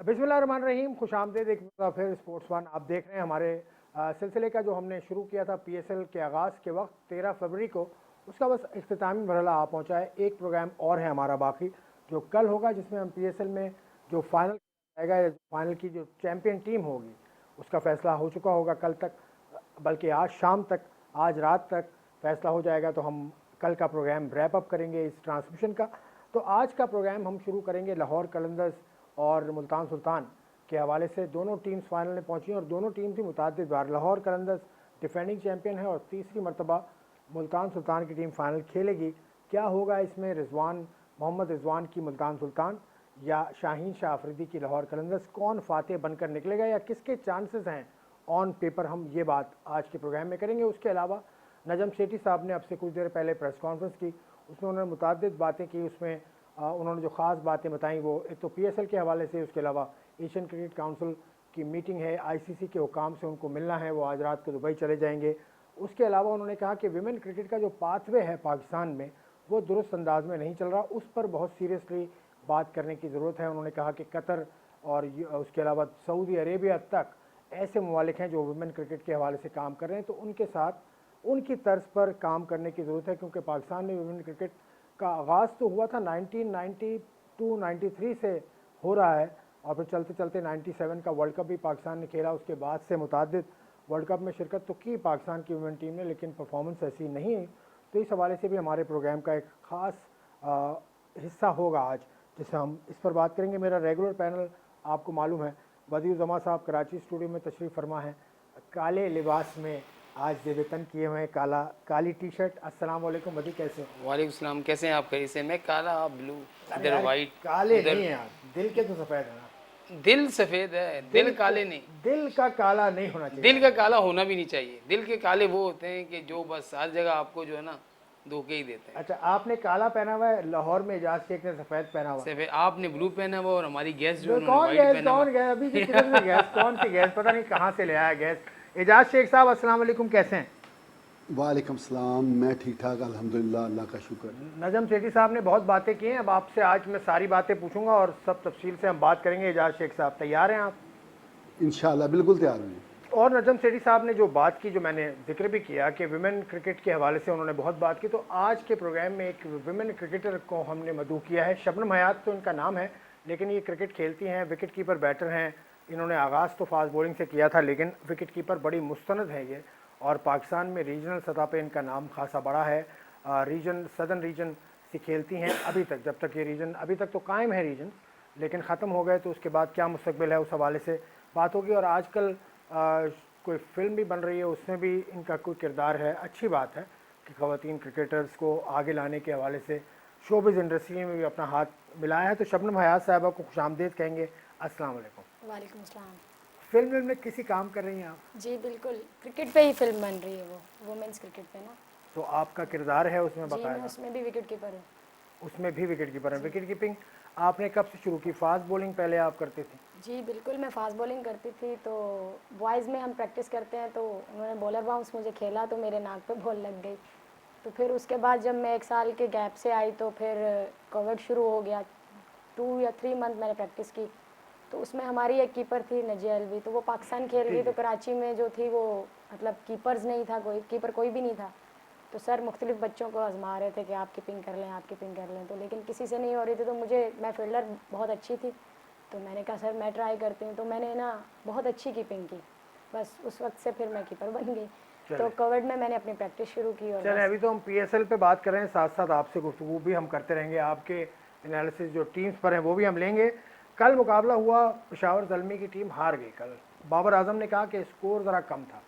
बिस्मिल्लाहिर्रहमानिर्रहीम, खुशामदीद एक बार फिर स्पोर्ट्स वन आप देख रहे हैं हमारे सिलसिले का जो हमने शुरू किया था पीएसएल के आगाज़ के वक्त 13 फरवरी को, उसका बस इख्तितामी मरहला आ पहुंचा है। एक प्रोग्राम और है हमारा बाकी जो कल होगा, जिसमें हम पीएसएल में जो फाइनल आएगा या फाइनल की जो चैम्पियन टीम होगी उसका फ़ैसला हो चुका होगा कल तक, बल्कि आज शाम तक, आज रात तक फ़ैसला हो जाएगा। तो हम कल का प्रोग्राम रैप अप करेंगे इस ट्रांसमिशन का। तो आज का प्रोग्राम हम शुरू करेंगे लाहौर कलंदर्स और मुल्तान सुल्तान के हवाले से। दोनों टीम्स फाइनल में पहुंची और दोनों टीम थी मुतअद्दिद बार। लाहौर कलंदर्स डिफेंडिंग चैंपियन है और तीसरी मरतबा मुल्तान सुल्तान की टीम फाइनल खेलेगी। क्या होगा इसमें, मोहम्मद रिजवान की मुल्तान सुल्तान या शाहीन शाह अफरीदी की लाहौर कलंदर्स, कौन फातेह बनकर निकलेगा या किसके चांसेस हैं ऑन पेपर, हम ये बात आज के प्रोग्राम में करेंगे। उसके अलावा नजम सेठी साहब ने अब से कुछ देर पहले प्रेस कॉन्फ्रेंस की, उसमें उन्होंने मुतअद्दिद बातें की। उसमें उन्होंने जो ख़ास बातें बताई वो एक तो पीएसएल के हवाले से, उसके अलावा एशियन क्रिकेट काउंसिल की मीटिंग है, आईसीसी के हुकाम से उनको मिलना है, वो आज रात को दुबई चले जाएंगे। उसके अलावा उन्होंने कहा कि विमेन क्रिकेट का जो पाथवे है पाकिस्तान में वो दुरुस्त अंदाज में नहीं चल रहा, उस पर बहुत सीरियसली बात करने की ज़रूरत है। उन्होंने कहा कि कतर और उसके अलावा सऊदी अरेबिया तक ऐसे ममालिक हैं जो वुमेन क्रिकेट के हवाले से काम कर रहे हैं, तो उनके साथ उनकी तर्ज पर काम करने की ज़रूरत है, क्योंकि पाकिस्तान में वुमेन क्रिकेट का आगाज़ तो हुआ था 1992-93 से हो रहा है, और फिर चलते चलते 97 का वर्ल्ड कप भी पाकिस्तान ने खेला। उसके बाद से मुतअद्दिद वर्ल्ड कप में शिरकत तो की पाकिस्तान की वुमेन टीम ने, लेकिन परफॉर्मेंस ऐसी नहीं। तो इस हवाले से भी हमारे प्रोग्राम का एक ख़ास हिस्सा होगा आज, जिससे हम इस पर बात करेंगे। मेरा रेगुलर पैनल आपको मालूम है, बदियुज़्ज़मा साहब कराची स्टूडियो में तशरीफ़ फरमा है, काले लिबास में आज जेबतन किए हुए हैं, काली टी शर्ट। अस्सलाम वालेकुम बदी, कैसे हो? वालेकुम सलाम, कैसे हैं आप? कहीं से मैं काला, आप ब्लू, अरे इधर यार, वाइट, काले नहीं उधर है यार, दिल के तो सफ़ेद है ना। दिल सफ़ेद है, दिल काले नहीं। दिल का काला नहीं होना चाहिए दिल का आदमी। काला होना भी नहीं चाहिए। दिल के काले वो होते हैं कि जो बस हर जगह आपको जो है ना धोखे ही देते हैं। अच्छा, आपने काला पहना हुआ है, लाहौर में एजाज शेख ने सफ़ेद पहना हुआ सफ़ेद आपने ब्लू पहना हुआ और हमारी गैस जो है उन्होंने कौन वाइट गैस, पहना हुआ। अभी जो किधर से गैस, कौन सी गैस, पता नहीं कहाँ से ले आया गैस। एजाज शेख साहब अस्सलाम वालेकुम, कैसे हैं? वालेकुम सलाम, मैं ठीक ठाक अल्हम्दुलिल्लाह, अल्लाह का शुक्र। नजम सेठी साहब ने बहुत बातें की हैं, अब आपसे आज मैं सारी बातें पूछूंगा और सब तफसील से हम बात करेंगे। एजाज शेख साहब तैयार हैं आप? इंशाअल्लाह बिल्कुल तैयार हूँ। और नजम सेठी साहब ने जो बात की, जो मैंने जिक्र भी किया कि विमेन क्रिकेट के हवाले से उन्होंने बहुत बात की, तो आज के प्रोग्राम में एक विमेन क्रिकेटर को हमने मदऊ किया है। शबनम हयात तो इनका नाम है, लेकिन ये क्रिकेट खेलती हैं, विकेट कीपर बैटर हैं। इन्होंने आगाज़ तो फास्ट बॉलिंग से किया था, लेकिन विकेट कीपर बड़ी मुस्तनद है ये, और पाकिस्तान में रीजनल सतह पर इनका नाम खासा बड़ा है। सदर्न रीजन से खेलती हैं अभी तक, जब तक ये रीजन, अभी तक तो कायम है रीजन, लेकिन ख़त्म हो गए तो उसके बाद क्या मुस्तकबिल है, उस हवाले से बात होगी। और आजकल कोई फिल्म भी बन रही है, उसमें भी इनका कोई किरदार है। अच्छी बात है कि ख़वातीन क्रिकेटर्स को आगे लाने के हवाले से शोबिज़ इंडस्ट्री में भी अपना हाथ मिलाया है। तो शबनम हयात साहबा को खुशामदीद कहेंगे। अस्सलाम वालेकुम। वालेकुम सलाम। फिल्म में किसी काम कर रही हैं आप? जी बिल्कुल, क्रिकेट पे ही फिल्म बन रही है, वो वुमेन्स क्रिकेट पे ना। तो आपका किरदार है उसमें जी मैं बाकायदा? उसमें भी विकेट कीपर हूँ। उसमें भी विकेट कीपर है। विकेट कीपिंग आपने कब से शुरू की? फास्ट बॉलिंग पहले आप करते थे? जी बिल्कुल, मैं फास्ट बॉलिंग करती थी। तो बॉयज़ में हम प्रैक्टिस करते हैं, तो उन्होंने बॉलर बाउंस मुझे खेला तो मेरे नाक पे बॉल लग गई। तो फिर उसके बाद जब मैं 1 साल के गैप से आई तो फिर कोविड शुरू हो गया। 2 या 3 मंथ मैंने प्रैक्टिस की। तो उसमें हमारी एक कीपर थी नजिया अलवी, तो वो पाकिस्तान खेल गई। तो कराची में जो थी वो मतलब कीपर्स नहीं था, कोई कीपर कोई भी नहीं था। तो सर मुख्तलिफ बच्चों को आजमा रहे थे कि आप कीपिंग कर लें, आप कीपिंग कर लें, तो लेकिन किसी से नहीं हो रही थी। तो मैं फील्डर बहुत अच्छी थी, तो मैंने कहा सर मैं ट्राई करती हूँ। तो मैंने ना बहुत अच्छी कीपिंग की, बस उस वक्त से फिर मैं कीपर बन गई। तो कोविड में मैंने अपनी प्रैक्टिस शुरू की। और चलें, अभी तो हम पीएसएल पे बात कर रहे हैं, साथ साथ आपसे गुफ्तगू भी हम करते रहेंगे, आपके एनालिसिस जो टीम्स पर हैं वो भी हम लेंगे। कल मुकाबला हुआ, पेशावर ज़ल्मी की टीम हार गई कल। बाबर आजम ने कहा कि स्कोर ज़रा कम था।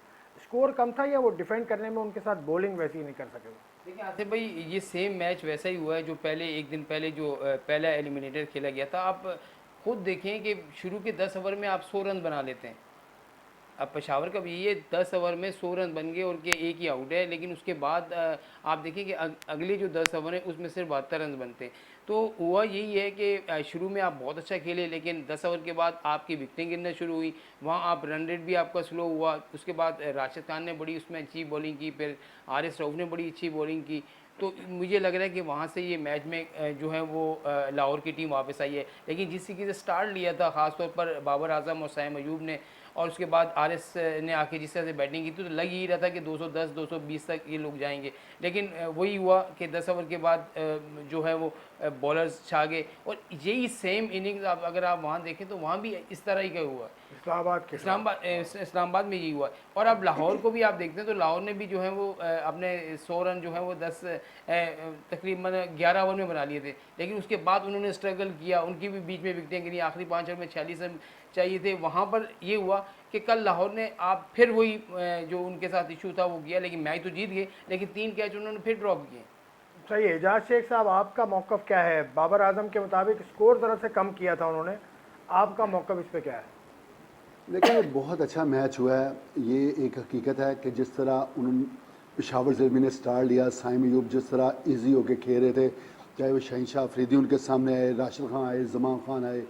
स्कोर कम था या वो डिफेंड करने में उनके साथ बॉलिंग वैसी नहीं कर सके? देखिए आसिफ भाई, ये सेम मैच वैसा ही हुआ है जो पहले एक दिन पहले जो पहला एलिमिनेटर खेला गया था। आप खुद देखें कि शुरू के 10 ओवर में आप 100 रन बना लेते हैं। अब पेशावर का भी ये 10 ओवर में 100 रन बन गए और के एक ही आउट है, लेकिन उसके बाद आप देखिए कि अगले जो 10 ओवर हैं उसमें सिर्फ 72 रन बनते हैं। तो हुआ यही है कि शुरू में आप बहुत अच्छा खेले, लेकिन 10 ओवर के बाद आपकी विकेटें गिरना शुरू हुई, वहाँ आप रन रेट भी आपका स्लो हुआ। उसके बाद राशिद खान ने बड़ी उसमें अच्छी बॉलिंग की, फिर आरिस रऊफ़ ने बड़ी अच्छी बॉलिंग की। तो मुझे लग रहा है कि वहाँ से ये मैच में जो है वो लाहौर की टीम वापस आई है। लेकिन जिस तरीके से स्टार्ट लिया था ख़ासतौर पर बाबर आजम और साइम अयूब ने, और उसके बाद आरएस ने आके जिस तरह से बैटिंग की थी, तो लग ही रहा था कि 210 220 तक ये लोग जाएंगे। लेकिन वही हुआ कि 10 ओवर के बाद जो है वो बॉलर्स छा गए, और यही सेम इनिंग्स आप अगर आप वहाँ देखें तो वहाँ भी इस तरह ही का हुआ है। इस्लामाबाद के खिलाफ। इस्लामाबाद में यही हुआ है। और अब लाहौर को भी आप देखते हैं तो लाहौर ने भी जो है वो अपने 100 रन जो है वो तकरीबन 11 ओवर में बना लिए थे। लेकिन उसके बाद उन्होंने स्ट्रगल किया, उनकी भी बीच में विकटें गिरी, आखिरी 5 ओवर में 46 रन चाहिए थे। वहाँ पर ये हुआ कि कल लाहौर ने आप फिर वही जो उनके साथ इशू था वो किया, लेकिन मैच तो जीत गए, लेकिन 3 कैच उन्होंने फिर ड्रॉप किए। सही है। एजाज शेख साहब, आपका मौक़िफ़ क्या है? बाबर आजम के मुताबिक स्कोर ज़रा से कम किया था उन्होंने, आपका मौक़िफ़ इस पे क्या है? लेकिन ये बहुत अच्छा मैच हुआ है। ये एक हकीकत है कि जिस तरह उन्होंने पेशावर ज़ल्मी ने स्टार लिया, साइम अयूब जिस तरह ईजी होके खेल रहे थे, चाहे वो शहनशाह अफरीदी उनके सामने आए, राशिद खान आए, जमान खान आए,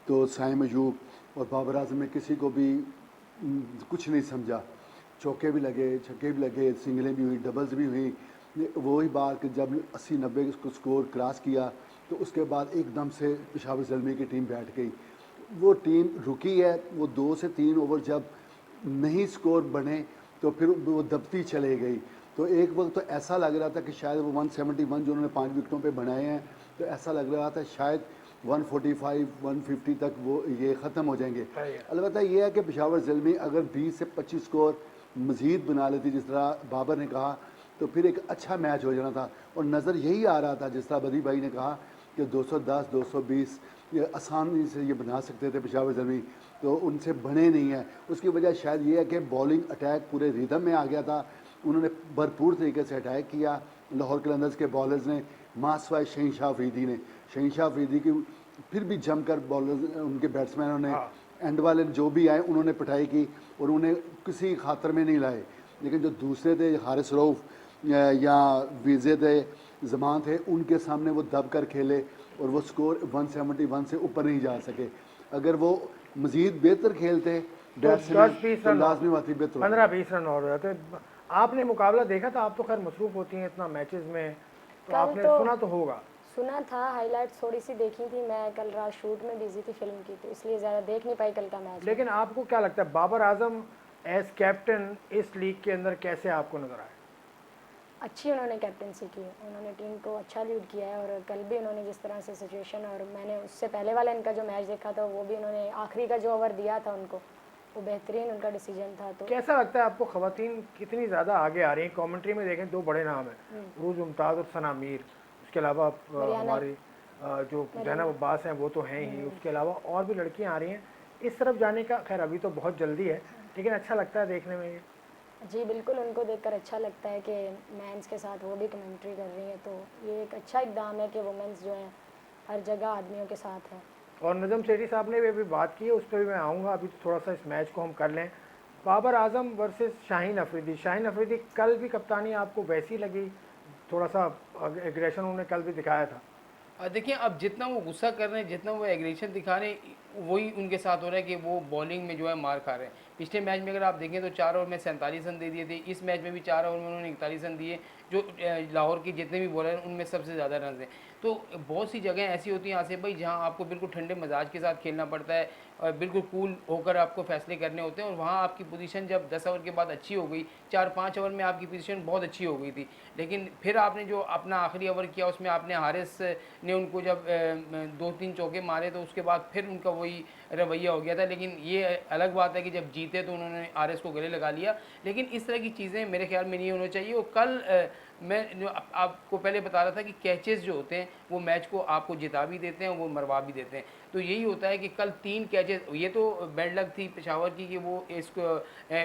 तो साइम अयूब और बाबर आजम ने किसी को भी कुछ नहीं समझा। चौके भी लगे, छक्के भी लगे, सिंगलें भी हुई, डबल्स भी हुई। वही बात कि जब 80-90 को स्कोर क्रॉस किया तो उसके बाद एकदम से पेशावर ज़ल्मी की टीम बैठ गई। वो टीम रुकी है, वो 2 से 3 ओवर जब नहीं स्कोर बने तो फिर वो दबती चले गई। तो एक वक्त तो ऐसा लग रहा था कि शायद वो 171 जो उन्होंने 5 विकेटों पे बनाए हैं, तो ऐसा लग रहा था शायद 145 150 तक वो ये ख़त्म हो जाएंगे। अलबत्ता ये है कि पेशावर ज़ल्मी अगर 20 से 25 स्कोर मज़ीद बना लेती जिस तरह बाबर ने कहा, तो फिर एक अच्छा मैच हो जाना था। और नज़र यही आ रहा था जिस तरह बदी भाई ने कहा कि 210 220 ये आसानी से ये बना सकते थे पेशावर ज़ल्मी, तो उनसे बने नहीं है। उसकी वजह शायद ये है कि बॉलिंग अटैक पूरे रिदम में आ गया था। उन्होंने भरपूर तरीके से अटैक किया लाहौर कलंदर्स के बॉलर्स ने, मासवाए शहनशाह अफरीदी ने। शहनशाह अफरीदी की फिर भी जमकर बॉलर्स उनके बैट्समैनों ने एंड वाले जो भी आए उन्होंने पिटाई की और उन्हें किसी खातर में नहीं लाए। लेकिन जो दूसरे थे, हारिस रऊफ़ या वीज़े थे, जमान थे, उनके सामने वो दब कर खेले और वो स्कोर 171 से ऊपर नहीं जा सके। अगर वो मज़ीद बेहतर खेलते तो 10-20 रन, लाजमी बात ही बेहतर 15-20 रन और हो जाते। आपने मुकाबला देखा था? आप तो खैर मसरूफ़ होती हैं इतना मैचेस में, तो कल आपने तो सुना तो होगा। सुना था, हाइलाइट्स थोड़ी सी देखी थी। मैं कल रात शूट में बिजी थी फिल्म की, तो इसलिए ज़्यादा देख नहीं पाई कल का मैच। लेकिन आपको क्या लगता है बाबर आजम एज कैप्टन इस लीग के अंदर कैसे आपको नज़र आए? अच्छी उन्होंने कैप्टनसी की, उन्होंने टीम को अच्छा लीड किया है। और कल भी उन्होंने जिस तरह से सिचुएशन, और मैंने उससे पहले वाला इनका जो मैच देखा था वो भी उन्होंने आखिरी का जो ओवर दिया था उनको, वो बेहतरीन उनका डिसीजन था। तो कैसा लगता है आपको ख़वातीन कितनी ज़्यादा आगे आ रही हैं? कमेंट्री में देखें 2 बड़े नाम हैं, रूज मुमताज़ और सना मीर। उसके अलावा हमारी जो ज़ैनब अब्बास हैं वो तो हैं ही, उसके अलावा और भी लड़कियां आ रही हैं। इस तरफ जाने का खैर अभी तो बहुत जल्दी है, लेकिन अच्छा लगता है देखने में ये। जी बिल्कुल, उनको देखकर अच्छा लगता है कि मेंस के साथ वो भी कमेंट्री कर रही हैं। तो ये एक अच्छा इकदाम है कि वुमेंस जो हैं हर जगह आदमियों के साथ हैं। और नजम सेठी साहब ने भी अभी बात की है, उस पर भी मैं आऊँगा। अभी तो थोड़ा सा इस मैच को हम कर लें। बाबर आजम वर्सेस शाहीन अफरीदी। शाहीन अफरीदी कल भी कप्तानी आपको वैसी लगी? थोड़ा सा एग्रेशन उन्होंने कल भी दिखाया था। देखिए, अब जितना वो गुस्सा कर रहे हैं, जितना वो एग्रेशन दिखा रहे हैं, वही उनके साथ हो रहा है कि वो बॉलिंग में जो है मार खा रहे हैं। पिछले मैच में अगर आप देखें तो 4 ओवर में 47 रन दे दिए थे। इस मैच में भी 4 ओवर में उन्होंने 41 रन दिए। जो लाहौर के जितने भी बॉलर हैं उनमें सबसे ज़्यादा रन हैं। तो बहुत सी जगह ऐसी होती हैं आसिफ भाई जहाँ आपको बिल्कुल ठंडे मिजाज के साथ खेलना पड़ता है और बिल्कुल कूल होकर आपको फैसले करने होते हैं। और वहाँ आपकी पोजीशन जब 10 ओवर के बाद अच्छी हो गई, 4-5 ओवर में आपकी पोजीशन बहुत अच्छी हो गई थी, लेकिन फिर आपने जो अपना आखिरी ओवर किया उसमें आपने हारिस ने उनको जब 2-3 चौके मारे तो उसके बाद फिर उनका वही रवैया हो गया था। लेकिन ये अलग बात है कि जब जीते तो उन्होंने आरएस को गले लगा लिया। लेकिन इस तरह की चीज़ें मेरे ख्याल में नहीं होना चाहिए। और कल मैं जो आपको पहले बता रहा था कि कैचेस जो होते हैं वो मैच को आपको जिता भी देते हैं, वो मरवा भी देते हैं। तो यही होता है कि कल 3 कैचेस, ये तो बैड लक थी पेशावर की कि वो इसको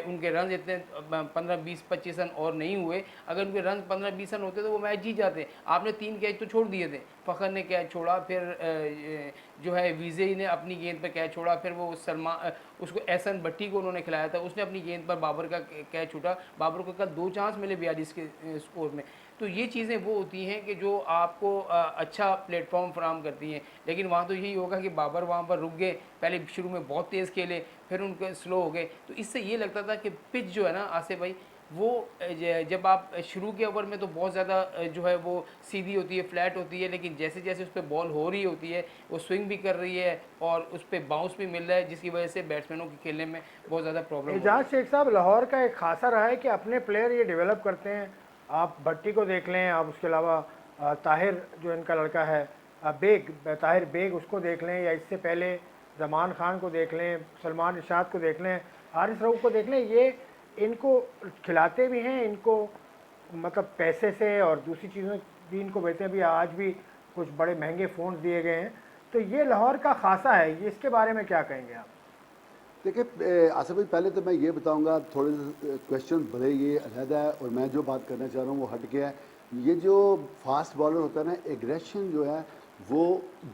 उनके रन इतने 15-20-25 रन और नहीं हुए। अगर उनके रन 15-20 रन होते तो वो मैच जीत जाते। आपने 3 कैच तो छोड़ दिए थे। फ़खर ने कैच छोड़ा, फिर जो है विजय ने अपनी गेंद पर कैच छोड़ा, फिर वो उसको एहसन भट्टी को उन्होंने खिलाया था, उसने अपनी गेंद पर बाबर का कैच छूटा। बाबर को कल 2 चांस मिले 42 के स्कोर में। तो ये चीज़ें वो होती हैं कि जो आपको अच्छा प्लेटफॉर्म फराहम करती हैं। लेकिन वहाँ तो यही होगा कि बाबर वहाँ पर रुक गए, पहले शुरू में बहुत तेज़ खेले, फिर उनके स्लो हो गए। तो इससे ये लगता था कि पिच जो है ना आसिफ भाई, वो जब आप शुरू के ओवर में तो बहुत ज़्यादा जो है वो सीधी होती है, फ्लैट होती है, लेकिन जैसे जैसे उस पर बॉल हो रही होती है वो स्विंग भी कर रही है और उस पर बाउंस भी मिल रहा है, जिसकी वजह से बैट्समैनों के खेलने में बहुत ज़्यादा प्रॉब्लम हो रही एजाज शेख साहब, लाहौर का एक खासा रहा है कि अपने प्लेयर ये डेवलप करते हैं। आप भट्टी को देख लें, आप उसके अलावा ताहिर जो इनका लड़का है, ताहिर बेग, उसको देख लें, या इससे पहले जमान खान को देख लें, सलमान इरशाद को देख लें, हारिस रऊफ को देख लें। ये इनको खिलाते भी हैं, इनको मतलब पैसे से और दूसरी चीज़ों भी इनको बेचते हैं। भी आज भी कुछ बड़े महंगे फ़ोन दिए गए हैं, तो ये लाहौर का खासा है। ये इसके बारे में क्या कहेंगे आप? देखिए आसिफ भाई, पहले तो मैं ये बताऊंगा, थोड़े क्वेश्चन भले ये अलहदा है और मैं जो बात करना चाह रहा हूँ वो हट गया है। ये जो फास्ट बॉलर होता है ना, एग्रेशन जो है वो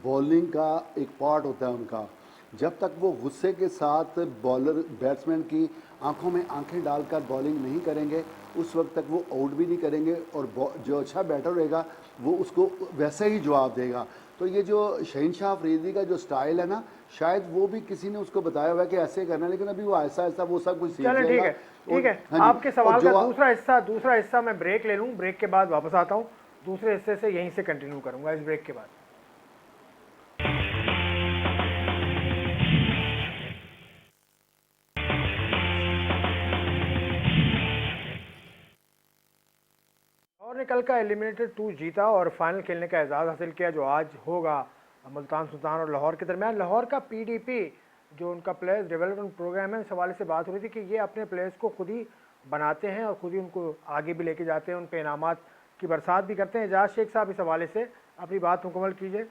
बॉलिंग का एक पार्ट होता है उनका। जब तक वो गुस्से के साथ बॉलर बैट्समैन की आंखों में आंखें डालकर बॉलिंग नहीं करेंगे, उस वक्त तक वो आउट भी नहीं करेंगे और जो अच्छा बैटर रहेगा वो उसको वैसे ही जवाब देगा। तो ये जो शहनशाह अफरीदी का जो स्टाइल है ना, शायद वो भी किसी ने उसको बताया हुआ है कि ऐसे करना है, लेकिन अभी वो ऐसा ऐसा वो सब कुछ सीख चलें, ठीक जाएगा। है, ठीक है। हाँ जी, आपके सवाल और का जो दूसरा हिस्सा मैं ब्रेक ले लूँ, ब्रेक के बाद वापस आता हूँ। दूसरे हिस्से से यहीं से कंटिन्यू करूँगा इस ब्रेक के बाद। और निकल का एलिमिनेटर 2 जीता और फाइनल खेलने का एजाज़ हासिल किया, जो आज होगा मुल्तान सुल्तान और लाहौर के दरमियान। लाहौर का पीडीपी जो उनका प्लेयर्स डेवलपमेंट प्रोग्राम है, इस हवाले से बात हो रही थी कि ये अपने प्लेयर्स को खुद ही बनाते हैं और खुद ही उनको आगे भी लेके जाते हैं, उन पे इनामात की बरसात भी करते हैं। एजाज शेख साहब, इस हवाले से अपनी बात मुकम्मल कीजिए।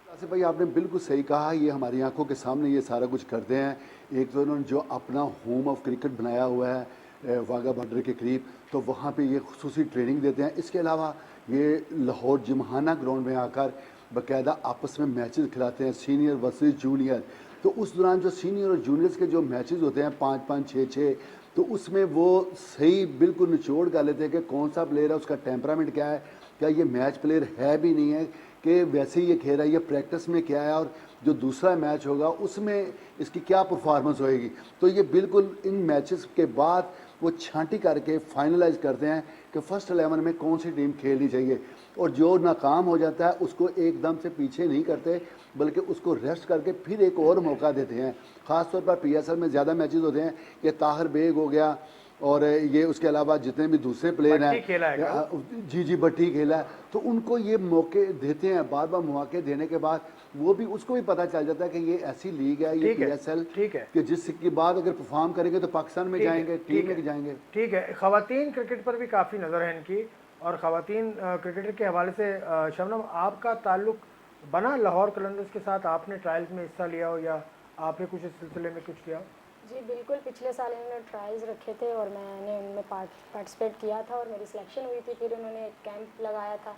आसिफ भाई, आपने बिल्कुल सही कहा। ये हमारी आंखों के सामने ये सारा कुछ करते हैं। एक तो उन्होंने जो अपना होम ऑफ क्रिकेट बनाया हुआ है वाघा बॉर्डर के करीब, तो वहाँ पे ये खुसूसी ट्रेनिंग देते हैं। इसके अलावा ये लाहौर जिमखाना ग्राउंड में आकर बाकायदा आपस में मैचेस खिलाते हैं, सीनियर वर्सेस जूनियर। तो उस दौरान जो सीनियर और जूनियर्स के जो मैचेस होते हैं 5-5, 6-6, तो उसमें वो सही बिल्कुल निचोड़ कर लेते हैं कि कौन सा प्लेयर है, उसका टेम्परामेंट क्या है, क्या ये मैच प्लेयर है भी नहीं है कि वैसे ही ये खेल रहा है, ये प्रैक्टिस में क्या है, और जो दूसरा मैच होगा उसमें इसकी क्या परफॉर्मेंस होएगी। तो ये बिल्कुल इन मैचेस के बाद वो छांटी करके फाइनलाइज करते हैं कि फ़र्स्ट 11 में कौन सी टीम खेलनी चाहिए, और जो नाकाम हो जाता है उसको एकदम से पीछे नहीं करते, बल्कि उसको रेस्ट करके फिर एक और मौका देते हैं। ख़ास तौर पर पीएसएल में ज़्यादा मैचेस होते हैं कि ताहिर बेग हो गया और ये उसके अलावा जितने भी दूसरे प्लेयर हैं, जी भट्टी खेला है, तो उनको ये मौके देते हैं। बार बार मौके देने के बाद वो भी, उसको भी पता चल जाता है कि ये ऐसी लीग है, ये पीएसएल, कि जिसके बाद अगर परफॉर्म करेंगे तो पाकिस्तान में जाएंगे, टीम में जाएंगे। ठीक है, ख़वातीन क्रिकेट पर भी काफ़ी नज़र है इनकी, और ख़वातीन क्रिकेटर के हवाले से शबनम, आपका ताल्लुक बना लाहौर कलंदर्स के साथ? आपने ट्रायल्स में हिस्सा लिया हो या आपने कुछ इस सिलसिले में कुछ किया? जी बिल्कुल, पिछले साल इन्होंने ट्रायल्स रखे थे और मैंने उनमें पार्टिसिपेट किया था और मेरी सिलेक्शन हुई थी। फिर उन्होंने एक कैंप लगाया था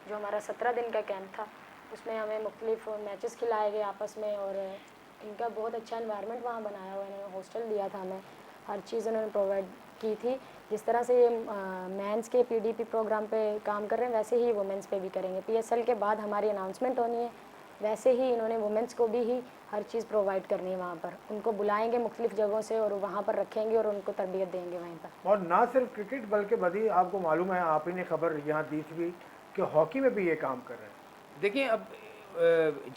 जो हमारा 17 दिन का कैंप था। उसमें हमें मुख्तलिफ मैचेस खिलाए गए आपस में, और इनका बहुत अच्छा इन्वायरमेंट वहाँ बनाया हुआ है। इन्होंने हॉस्टल दिया था हमें, हर चीज़ उन्होंने प्रोवाइड की थी। जिस तरह से ये मेंस के पीडीपी प्रोग्राम पे काम कर रहे हैं, वैसे ही वुमेंस पे भी करेंगे। पीएसएल के बाद हमारी अनाउंसमेंट होनी है, वैसे ही इन्होंने वुमेंस को भी ही हर चीज़ प्रोवाइड करनी है। वहाँ पर उनको बुलाएंगे मुख्तलिफ जगहों से और वहाँ पर रखेंगे और उनको तरबियत देंगे वहीं पर। और ना सिर्फ क्रिकेट बल्कि बदी, आपको मालूम है, आप ही ने खबर यहाँ दी थी कि हॉकी में भी ये काम कर रहे हैं। देखिए, अब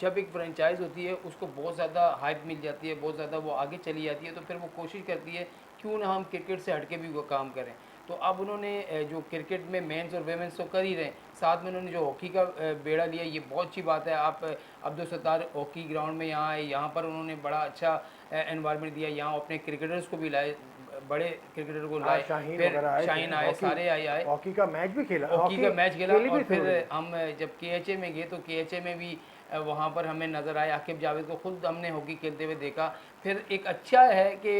जब एक फ्रेंचाइज होती है उसको बहुत ज़्यादा हाइप मिल जाती है, बहुत ज़्यादा वो आगे चली जाती है, तो फिर वो कोशिश करती है क्यों ना हम क्रिकेट से हटके भी वो काम करें। तो अब उन्होंने जो क्रिकेट में मेंस और वेमेंस तो कर ही रहे हैं, साथ में उन्होंने जो हॉकी का बेड़ा लिया, ये बहुत अच्छी बात है। आप अब्दुल सत्तार हॉकी ग्राउंड में यहाँ आए, यहाँ पर उन्होंने बड़ा अच्छा एनवायरनमेंट दिया, यहाँ अपने क्रिकेटर्स को भी लाए, बड़े क्रिकेटर को लाए, फिर शाहीन आए, सारे आए, हॉकी का मैच भी खेला, हॉकी का मैच खेला। और फिर हम जब केएचए में गए तो केएचए में भी वहाँ पर हमें नज़र आए आकिब जावेद को, खुद हमने हॉकी खेलते हुए देखा। फिर एक अच्छा है कि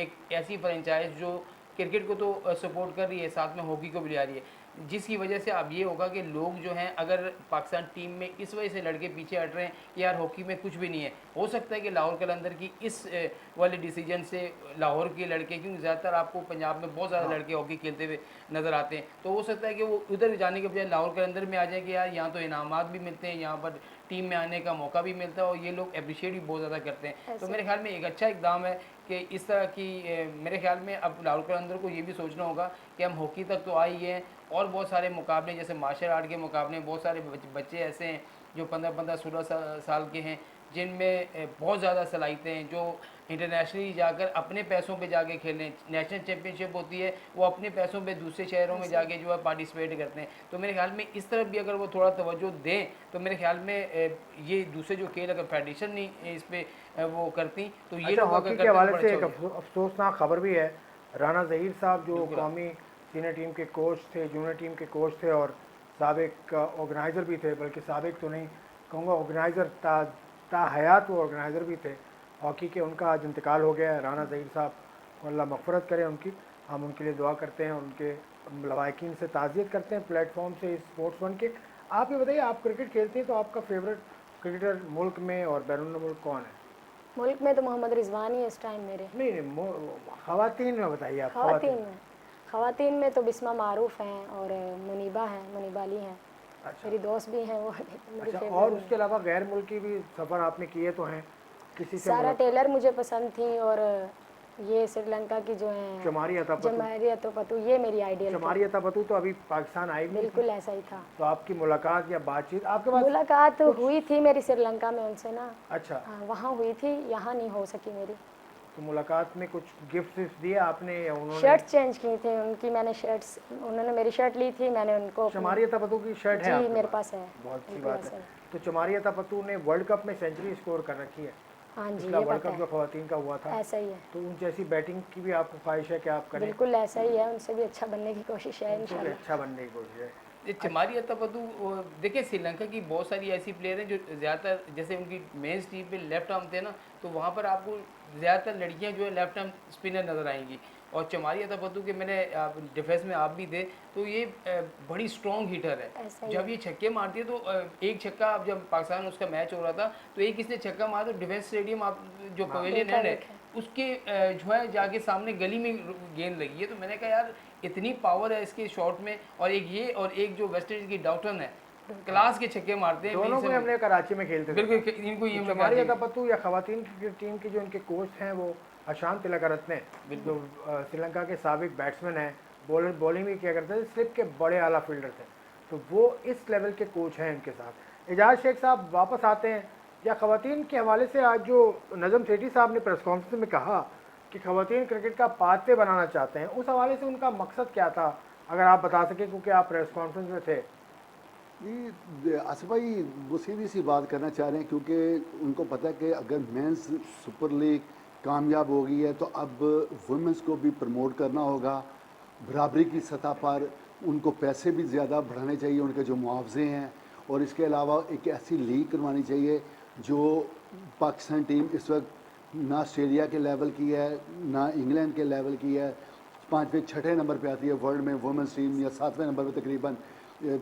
एक ऐसी फ्रेंचाइज जो क्रिकेट को तो सपोर्ट कर रही है, साथ में हॉकी को भी ले रही है, जिसकी वजह से अब ये होगा कि लोग जो हैं, अगर पाकिस्तान टीम में इस वजह से लड़के पीछे हट रहे हैं कि यार हॉकी में कुछ भी नहीं है, हो सकता है कि लाहौर कलंदर की इस वाले डिसीजन से लाहौर के लड़के, क्योंकि ज़्यादातर आपको पंजाब में बहुत ज़्यादा लड़के हॉकी खेलते हुए नज़र आते हैं, तो हो सकता है कि वो उधर जाने के बजाय लाहौर कलंदर में आ जाए कि यार यहाँ तो इनामात भी मिलते हैं, यहाँ पर टीम में आने का मौका भी मिलता है और ये लोग अप्रिशिएट भी बहुत ज़्यादा करते हैं। तो मेरे ख्याल में एक अच्छा इकदाम है कि इस तरह की मेरे ख्याल में अब राहुल कलंदर को ये भी सोचना होगा कि हम हॉकी तक तो आ ही हैं, और बहुत सारे मुकाबले जैसे मार्शल आर्ट के मुकाबले, बहुत सारे बच्चे ऐसे हैं जो 15-15 16 साल के हैं, जिनमें बहुत ज़्यादा सलाहियतें हैं, जो इंटरनेशनली जाकर अपने पैसों पे जाके खेलें, नेशनल चैम्पियनशिप होती है वो अपने पैसों पे दूसरे शहरों में जाके जो है पार्टिसिपेट करते हैं। तो मेरे ख्याल में इस तरफ भी अगर वो थोड़ा तवज्जो दें तो मेरे ख्याल में ये दूसरे जो खेल अगर फेडरेशन नहीं इस पे वो करती तो ये अच्छा, लोग हॉकी अगर के करते तो हवाले बड़ा से अच्छा एक होगा। अफसोसनाक खबर भी है। राना ज़हीर साहब जो बिल्कुल। कौमी सीनियर टीम के कोच थे, जूनियर टीम के कोच थे और साबिक ऑर्गेनाइज़र भी थे, बल्कि साबिक तो नहीं कहूँगा, ऑर्गेनाइज़र ता हयात वो ऑर्गेनाइज़र भी थे हॉकी के। उनका आज इंतकाल हो गया है। राना ज़हीर साहब को अल्लाह मग़फ़िरत करे उनकी, हम उनके लिए दुआ करते हैं, उनके लवाकिन से ताज़ियत करते हैं प्लेटफॉर्म से, इस स्पोर्ट्स वन के। आप ये बताइए, आप क्रिकेट खेलते हैं तो आपका फेवरेट क्रिकेटर मुल्क में और बैरून मुल्क कौन है? मुल्क में तो मोहम्मद रिजवान ही है इस टाइम मेरे। नहीं नहीं, खवातीन में बताइए आप। ख़वातीन में तो बिस्मा मारूफ हैं और मुनीबा हैं, मुनीबा अली हैं। अच्छा मेरी दोस्त भी हैं वो मेरी अच्छा, फेवरेट और हैं। उसके अलावा गैर मुल्की भी सफ़र आपने किए तो हैं किसी से? सारा टेलर मुझे पसंद थी, और ये श्रीलंका की जो हैं चमारी अतापतु। जमारी अतोपतु, ये मेरी आइडियल थी। चमारी अतापतु तो अभी पाकिस्तान आई भी नहीं थी। बिल्कुल ऐसा ही था। तो आपकी मुलाकात या बातचीत आपके पास? मुलाकात हुई थी मेरी श्रीलंका में उनसे ना। अच्छा, हाँ, वहाँ हुई थी, यहाँ नहीं हो सकी मेरी। तो मुलाकात में कुछ गिफ्ट दिए आपने या उन्होंने? शर्ट चेंज की थी उनकी मैंने, शर्ट्स उन्होंने मेरी शर्ट ली थी, मैंने उनको चमारी अतापतु की शर्ट है जी आपके मेरे पास है। बहुत अच्छी बिल्कुल बात ऐसा है। है। तो चमारी अतापतु ने वर्ल्ड कप में सेंचुरी स्कोर कर रखी है। हाँ जी, पिछला ये वर्ल्ड पता कप जो है। खवातीन का हुआ था, ऐसा ही है, तो उन जैसी बैटिंग की भी आपको ख्वाहिश है कि आप करें? बिल्कुल ऐसा ही है, उनसे भी अच्छा बनने की कोशिश है उनको भी इंशाल्लाह। अच्छा बनने की कोशिश है। ये चमारी अतापतु देखिए श्रीलंका की बहुत सारी ऐसी प्लेयर हैं जो ज़्यादातर, जैसे उनकी मेंस टीम पे लेफ्ट आर्म थे ना, तो वहाँ पर आपको ज़्यादातर लड़कियाँ जो है लेफ्ट आर्म स्पिनर नज़र आएंगी। और चमारी अतापतु के मैंने डिफेंस में आप भी थे, तो ये बड़ी स्ट्रॉन्ग हिटर ऐसा है। ही जब है। ये छक्के मारती है तो एक छक्का, अब जब पाकिस्तान उसका मैच हो रहा था तो एक इसने छक्का मारा तो डिफेंस स्टेडियम आप जो पवेलियन देखा है देखा। उसके जो है जाके सामने गली में गेंद लगी है। तो मैंने कहा यार इतनी पावर है इसके शॉट में, और एक ये और एक जो वेस्ट इंडीज की डाउटन है, क्लास के छक्के मारते हैं। दोनों को हमने कराची में खेलते थे। बिल्कुल इनको ये मैं चमारी कहा अतापतु या खवातीन की टीम के जो इनके कोच हैं वो अशांत तिलकरत्ने, जो श्रीलंका के साबिक बैट्समैन हैं, बॉलिंग भी किया करते थे, स्लिप के बड़े आला फील्डर थे, तो वो इस लेवल के कोच हैं इनके साथ। एजाज शेख साहब वापस आते हैं, या खवातीन के हवाले से आज जो नजम सेठी साहब ने प्रेस कॉन्फ्रेंस में कहा कि खवातीन क्रिकेट का पाथवे बनाना चाहते हैं, उस हवाले से उनका मकसद क्या था, अगर आप बता सकें, क्योंकि आप प्रेस कॉन्फ्रेंस में थे। ये आसिफ भाई वो सीधी सी बात करना चाह रहे हैं, क्योंकि उनको पता है कि अगर मेंस सुपर लीग कामयाब हो गई है तो अब वुमेंस को भी प्रमोट करना होगा, बराबरी की सतह पर उनको पैसे भी ज़्यादा बढ़ाने चाहिए, उनके जो मुआवजे हैं, और इसके अलावा एक ऐसी लीग करवानी चाहिए जो पाकिस्तान टीम इस वक्त ना ऑस्ट्रेलिया के लेवल की है ना इंग्लैंड के लेवल की है, 5वें 6ठे नंबर पे आती है वर्ल्ड में वुमेंस टीम, या 7वें नंबर पे तकरीबन।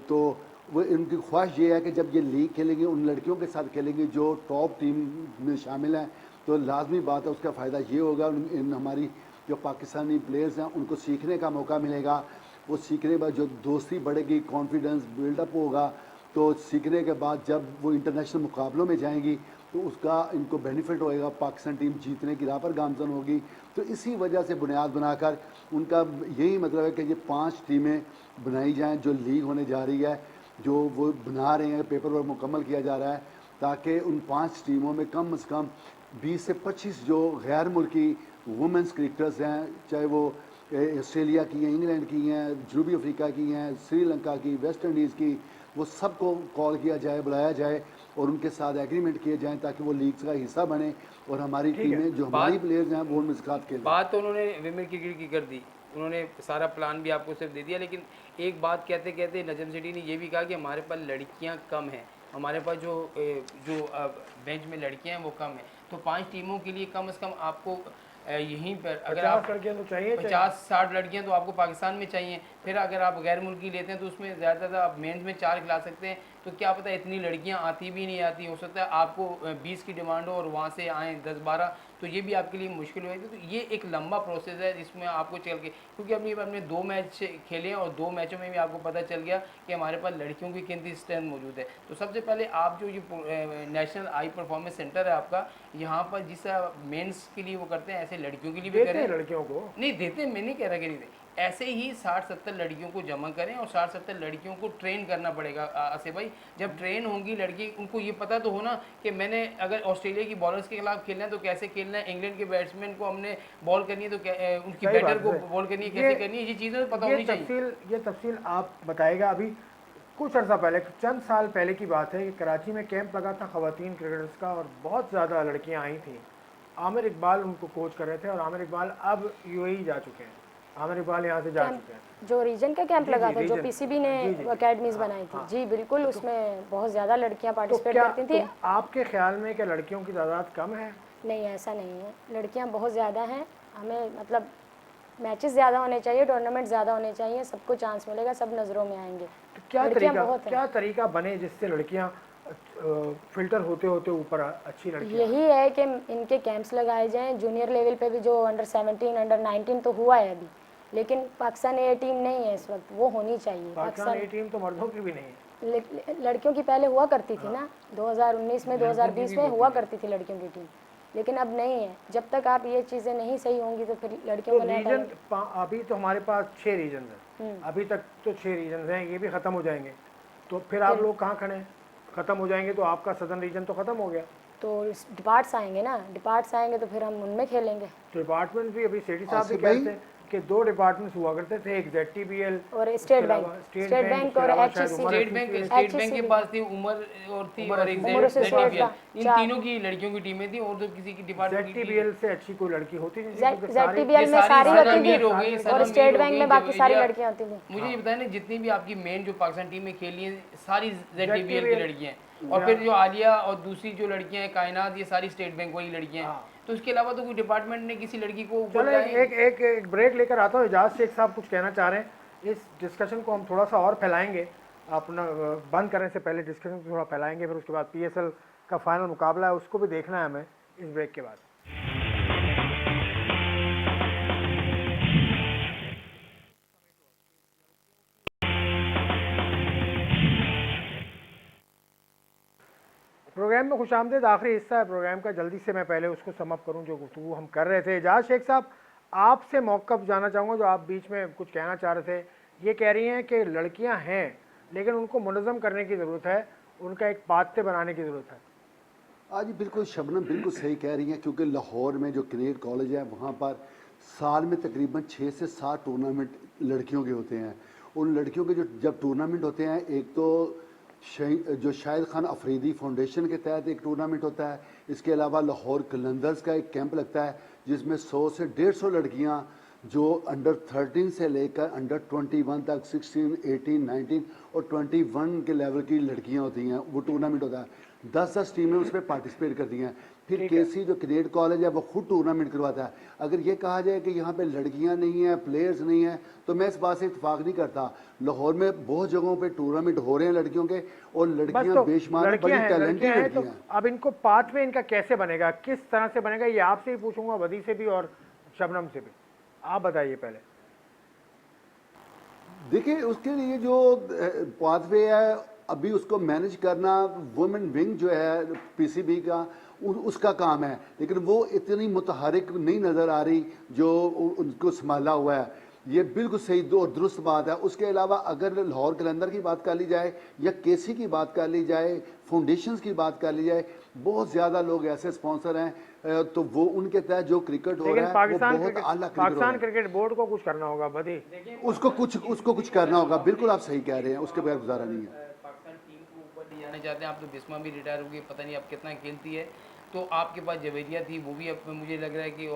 तो वो इनकी ख्वाहिश ये है कि जब ये लीग खेलेंगे उन लड़कियों के साथ खेलेंगे जो टॉप टीम में शामिल हैं, तो लाजमी बात है उसका फ़ायदा ये होगा इन हमारी जो पाकिस्तानी प्लेयर्स हैं उनको सीखने का मौका मिलेगा। वो सीखने के बाद जो दोस्ती बढ़ेगी, कॉन्फिडेंस बिल्डअप होगा, तो सीखने के बाद जब वो इंटरनेशनल मुकाबलों में जाएंगी तो उसका इनको बेनिफिट होएगा, पाकिस्तान टीम जीतने की राह पर गामजन होगी। तो इसी वजह से बुनियाद बनाकर उनका यही मतलब है कि ये 5 टीमें बनाई जाएँ जो लीग होने जा रही है, जो वो बना रहे हैं, पेपर वर्क मुकम्मल किया जा रहा है, ताकि उन 5 टीमों में कम से कम 20 से 25 जो गैर मुल्की वुमेंस क्रिकेटर्स हैं, चाहे वो ऑस्ट्रेलिया की हैं, इंग्लैंड की हैं, जनूबी अफ्रीका की हैं, श्रीलंका की, वेस्ट इंडीज़ की, वो सबको कॉल किया जाए, बुलाया जाए और उनके साथ एग्रीमेंट किए जाएँ ताकि वो लीग्स का हिस्सा बने और हमारी टीमें जो हमारी प्लेयर्स हैं वो उनके साथ खेलें। बात तो उन्होंने विमेन क्रिकेट की कर दी, उन्होंने सारा प्लान भी आपको सिर्फ दे दिया, लेकिन एक बात कहते कहते नजम सेठी ने ये भी कहा कि हमारे पास लड़कियां कम हैं, हमारे पास जो बेंच में लड़कियां हैं वो कम हैं। तो 5 टीमों के लिए कम से कम आपको यहीं पर अगर 50 आप लड़कियां तो चाहिए 50-60 लड़कियां तो आपको पाकिस्तान में चाहिए। फिर अगर आप गैर मुल्की लेते हैं तो उसमें ज़्यादा आप मेंस में 4 खिला सकते हैं, तो क्या पता इतनी लड़कियां आती भी नहीं आती, हो सकता है आपको 20 की डिमांड हो और वहाँ से आएँ 10-12, तो ये भी आपके लिए मुश्किल हो जाती है। तो ये एक लंबा प्रोसेस है जिसमें आपको चल के, क्योंकि अभी हमने 2 मैच खेले हैं और 2 मैचों में भी आपको पता चल गया कि हमारे पास लड़कियों की कितनी स्ट्रेंथ मौजूद है। तो सबसे पहले आप जो ये नेशनल हाई परफॉर्मेंस सेंटर है आपका, यहाँ पर जिस मेंस के लिए वो करते हैं ऐसे लड़कियों के लिए भी देते करें। हैं लड़कियों को? नहीं देते, मैं नहीं कह रहा कि नहीं दे, ऐसे ही 60-70 लड़कियों को जमा करें और 60-70 लड़कियों को ट्रेन करना पड़ेगा। आसिफ भाई, जब ट्रेन होंगी लड़की, उनको ये पता तो हो ना कि मैंने अगर ऑस्ट्रेलिया की बॉलर्स के खिलाफ खेलना है तो कैसे खेलना है, इंग्लैंड के बैट्समैन को हमने बॉल करनी है तो उनकी सही बैटर बात को है। बॉल करनी है, ये- कैसे करनी है, ये चीज़ें तो पता होनी चाहिए। ये तफसील आप बताएगा। अभी कुछ अर्सा पहले, चंद साल पहले की बात है कि कराची में कैंप लगा था ख़वातीन क्रिकेटर्स का और बहुत ज़्यादा लड़कियां आई थी। आमिर इकबाल उनको कोच कर रहे थे और आमिर इकबाल अब यूएई जा चुके हैं। आमिर इकबाल यहाँ से जा चुके हैं। जो रीजन का कैंप जी, लगा जी, था, जो रीजन। पीसीबी ने जी, जी, जी। अकेडमीज हाँ, बनाई थी, हाँ। जी बिल्कुल, उसमें बहुत ज़्यादा लड़कियां तो पार्टिसिपेट क्या करती थी। आपके ख्याल में क्या लड़कियों की तादाद कम है? नहीं, ऐसा नहीं है, लड़कियां बहुत ज़्यादा हैं। हमें मतलब मैचेस ज़्यादा होने चाहिए, टूर्नामेंट ज़्यादा होने चाहिए, सबको चांस मिलेगा, सब नज़रों में आएंगे। तो क्या लड़कियां तरीका बहुत हैं। क्या तरीका बने जिससे लड़कियां फिल्टर होते होते ऊपर अच्छी लड़कियां? यही है कि इनके कैंप्स लगाए जाएं। जूनियर लेवल पे भी जो अंडर 17, अंडर 19 तो हुआ है अभी, लेकिन पाकिस्तान ए टीम नहीं है इस वक्त, वो होनी चाहिए। पाकिस्तान ए टीम तो मर्दों की भी नहीं है। लड़कियों की पहले हुआ करती थी ना, 2019 में, 2020 में हुआ करती थी लड़कियों की टीम, लेकिन अब नहीं है। जब तक आप ये चीज़ें नहीं सही होंगी तो फिर लड़कियों तो का नया रीजन talent- अभी तो हमारे पास 6 रीजन हैं। अभी तक तो 6 रीजन हैं, ये भी ख़त्म हो जाएंगे तो फिर आप लोग कहाँ खड़े हैं? ख़त्म हो जाएंगे तो आपका सदर्न रीजन तो ख़त्म हो गया। तो डिपार्ट्स आएंगे ना, डिपार्ट्स आएंगे तो फिर हम उनमें खेलेंगे। तो डिपार्टमेंट भी अभी सेठी साहब भी आसिफ भाई? कहते हैं कि 2 डिपार्टमेंट्स हुआ करते थे, एक ZTBL और स्टेट बैंक, स्टेट बैंक और HEC। स्टेट बैंक के पास थी उमर और थी और एक उमर से ZTBL, सोचता, इन चार। तीनों की लड़कियों की टीमें थी और तो किसी की डिपार्टमेंट की ZTBL से अच्छी कोई लड़की होती नहीं थी, क्योंकि सारी- ZTBL में सारी सारा होती अमीर हो थी गई, और सारा स्टेट अमीर हो बैंक गई, में बाकी सारी या- लड़कियां होती थी। मुझे ये बताया ना, जितनी भी आपकी मेन जो पाकिस्तान टीम में खेली हैं सारी ZTBL की ZTBL लड़कियां हैं, और फिर जो आलिया और दूसरी जो लड़कियां हैं कायनात, ये सारी स्टेट बैंक वाली लड़कियां हैं। तो इसके अलावा तो कोई डिपार्टमेंट ने किसी लड़की को ऊपर चलो लाए। एक ब्रेक लेकर आता हूँ। एजाज शेख साहब कुछ कहना चाह रहे हैं। इस डिस्कशन को हम थोड़ा सा और फैलाएंगे, अपना बंद करने से पहले डिस्कशन को थोड़ा फैलाएंगे, फिर उसके बाद PSL का फाइनल मुकाबला है, उसको भी देखना है हमें इस ब्रेक के बाद। प्रोग्राम में खुशामदीद। आखिरी हिस्सा है प्रोग्राम का, जल्दी से मैं पहले उसको समअप करूं जो गुफ्तगू हम कर रहे थे। एजाज शेख साहब, आपसे मौक़िफ़ जानना चाहूँगा, जो आप बीच में कुछ कहना चाह रहे थे। ये कह रही हैं कि लड़कियां हैं लेकिन उनको मुनज़्ज़म करने की ज़रूरत है, उनका एक पाते बनाने की ज़रूरत है। आज बिल्कुल शबनम बिल्कुल सही कह रही हैं, क्योंकि लाहौर में जो क्रिकेट कॉलेज है वहाँ पर साल में तकरीबन 6 से 7 टूर्नामेंट लड़कियों के होते हैं। उन लड़कियों के जो जब टूर्नामेंट होते हैं, एक तो जो शाहिद खान अफरीदी फाउंडेशन के तहत एक टूर्नामेंट होता है, इसके अलावा लाहौर कलंदर्स का एक कैंप लगता है जिसमें 100 से 150 लड़कियाँ जो अंडर 13 से लेकर अंडर 21 तक 16, 18, 19 और 21 के लेवल की लड़कियां होती हैं, वो टूर्नामेंट होता है। 10-10 टीमें उसमें पार्टिसिपेट करती हैं। फिर केसी जो क्रिकेट कॉलेज है वो खुद टूर्नामेंट करवाता है। अगर ये कहा जाए कि यहाँ पे लड़कियाँ नहीं हैं, प्लेयर्स नहीं हैं, तो मैं इस बात से इत्तेफाक नहीं करता। लाहौर में बहुत जगहों पे टूर्नामेंट हो रहे हैं लड़कियों के, और बस लड़कियाँ तो बेशुमार बड़ी लड़कियां हैं, टैलेंटेड लड़कियां हैं, तो लड़कियाँ हैं। अब इनको पाथवे इनका कैसे बनेगा, किस तरह से बनेगा, ये आपसे ही पूछूंगा, वदी से भी और शबनम से भी। आप बताइए पहले। देखिए, उसके लिए जो पाथवे है अभी उसको मैनेज करना वुमेन विंग जो है पीसीबी का, उसका काम है, लेकिन वो इतनी मुतहरिक नहीं नज़र आ रही जो उनको संभाला हुआ है। ये बिल्कुल सही और दुरुस्त बात है। उसके अलावा अगर लाहौर कलंदर की बात कर ली जाए या केसी की बात कर ली जाए, फाउंडेशंस की बात कर ली जाए, बहुत ज़्यादा लोग ऐसे स्पॉन्सर हैं, तो वो उनके तहत जो क्रिकेट हो लेकिन रहा है वो पाकिस्तान बहुत क्रिकेट, आला क्रिकेट हो रहा पाकिस्तान है। क्रिकेट बोर्ड को कुछ करना होगा बदी। उसको कुछ करना होगा। बिल्कुल आप सही कह रहे हैं, उसके बगैर गुजारा नहीं है। पाकिस्तान टीम को ऊपर ले जाना चाहते हैं। आप तो बिस्मा भी रिटायर हो गई, पता नहीं आप कितना खेलती है। तो आपके पास जवेरिया थी, वो भी अब मुझे लग रहा है कि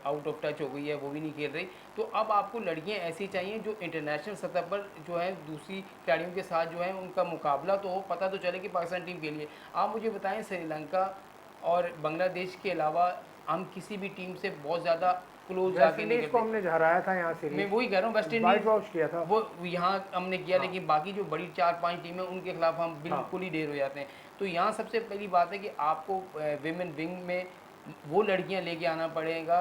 आउट ऑफ टच हो गई है, वो भी नहीं खेल रही। तो अब आपको लड़कियां ऐसी चाहिए जो इंटरनेशनल सतह पर जो है दूसरी खिलाड़ियों के साथ जो है उनका मुकाबला तो हो, पता तो चले कि पाकिस्तान टीम के लिए। आप मुझे बताएं, श्रीलंका और बांग्लादेश के अलावा हम किसी भी टीम से बहुत ज़्यादा क्लोज वेस्ट जाके इंडीज नहीं को करते। हमने हराया था यहाँ से, मैं वही कह रहा हूँ, वेस्ट वाइट इंडीज वॉश किया था वो यहाँ हमने किया, लेकिन बाकी जो बड़ी 4-5 टीमें उनके खिलाफ हम बिल्कुल ही ढेर हो जाते हैं। तो यहाँ सबसे पहली बात है कि आपको विमेन विंग में वो लड़कियां लेके आना पड़ेगा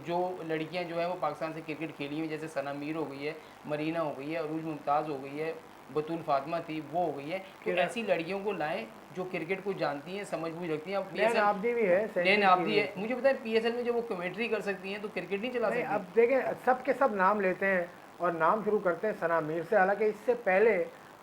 जो लड़कियां जो है वो पाकिस्तान से क्रिकेट खेली हुई, जैसे सना मीर हो गई है, मरीना हो गई है, अरूज मुमताज़ हो गई है, बतूल फातिमा थी, वो हो गई है। तो ऐसी लड़कियों को लाएं जो क्रिकेट को जानती हैं, समझ बूझ रखती हैं। अब नैन आब्दी भी है, नैन सेंचुरी आब्दी की है, मुझे पता है पीएसएल में जब वो कमेंट्री कर सकती हैं तो क्रिकेट नहीं चला नहीं, सकती। अब देखें सब के सब नाम लेते हैं और नाम शुरू करते हैं सना मीर से। हालांकि इससे पहले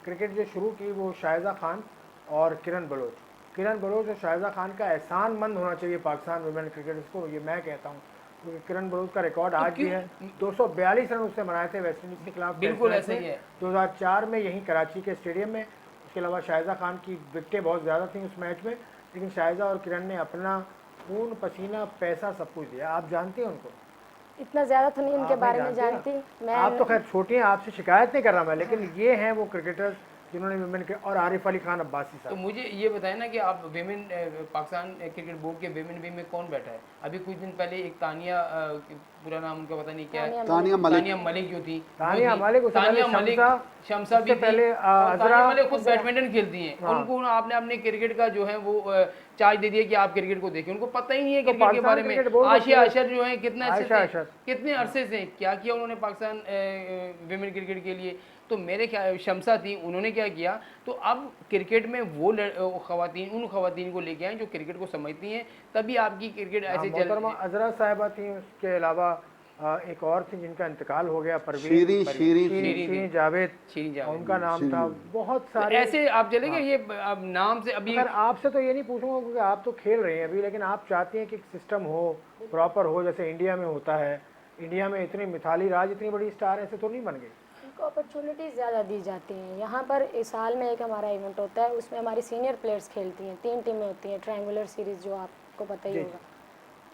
क्रिकेट जो शुरू की वो शाहिदा खान और किरण बलोच। किरण बलोच और शाहिदा खान का एहसानमंद होना चाहिए पाकिस्तान वुमेन क्रिकेटर्स को, ये मैं कहता हूँ, क्योंकि किरण बलोच का रिकॉर्ड आज भी क्यों? है। 242 रन उसने बनाए थे वेस्ट इंडीज़ के खिलाफ। बिल्कुल टेस्ट ऐसा मैच ही में है। 2004 में यहीं कराची के स्टेडियम में। उसके अलावा शाहिदा खान की विकेटें बहुत ज़्यादा थी उस मैच में, लेकिन शाहिदा और किरण ने अपना खून पसीना पैसा सब कुछ दिया। आप जानते हैं उनको? इतना ज़्यादा तो नहीं उनके आप बारे नहीं में जानती जानती ना? आप तो मैं। खैर छोटी हैं, आपसे शिकायत नहीं कर रहा मैं, लेकिन ये हैं वो क्रिकेटर्स जिन्होंने विमेन के, और आरिफ अली खान अब्बासी तो साहब। मुझे ये बताएं ना कि आप विमेन पाकिस्तान क्रिकेट बोर्ड के विमेन टीम में कौन बैठा है? अभी कुछ दिन पहले एक तानिया पूरा नाम उनका पता नहीं क्या है, तानिया मलिक। तानिया मलिक जो थी, वो तानिया थी। मलिक, उससे तानिया पहले मलिक, शम्सा, शम्सा भी उससे थी, पहले और तानिया अजरा। मलिक खुद बैडमिंटन खेलती हैं। हाँ। उनको आपने अपने क्रिकेट का जो है वो चार्ज दे दिया कि आप क्रिकेट को देखें, उनको पता ही नहीं है तो क्रिकेट के पाकिस्तान बारे में। क्रिकेट बोर्ड आशिया को- अशर जो है कितने अच्छे आयशा थे, अशर। कितने अरसे से क्या किया उन्होंने पाकिस्तान विमेन क्रिकेट के लिए। तो मेरे ख्याल शम्सा थी, उन्होंने क्या किया। तो अब क्रिकेट में वो खवातीन, उन खवातीन को लेके आए जो क्रिकेट को समझती हैं, तभी आपकी क्रिकेट हाँ, ऐसे मोहतरमा चल। अजरा साहिबा थी। उसके अलावा एक और थी जिनका इंतकाल हो गया, शीरीन शीरीन जावेद, शीरीन जावेद। उनका नाम था। बहुत तो सारे ऐसे आप चलेंगे ये अब नाम से अभी खैर आपसे तो ये नहीं पूछूंगा क्योंकि आप तो खेल रहे हैं अभी, लेकिन आप चाहती हैं कि एक सिस्टम हो, प्रॉपर हो, जैसे इंडिया में होता है। इंडिया में इतनी मिथाली राज इतनी बड़ी स्टार ऐसे तो नहीं बन गई। उनको अपॉर्चुनिटीज़ ज़्यादा दी जाती हैं। यहाँ पर इस साल में एक हमारा इवेंट होता है, उसमें हमारी सीनियर प्लेयर्स खेलती हैं, 3 टीमें होती हैं, ट्रायंगुलर सीरीज़ जो आपको पता ही जी। होगा।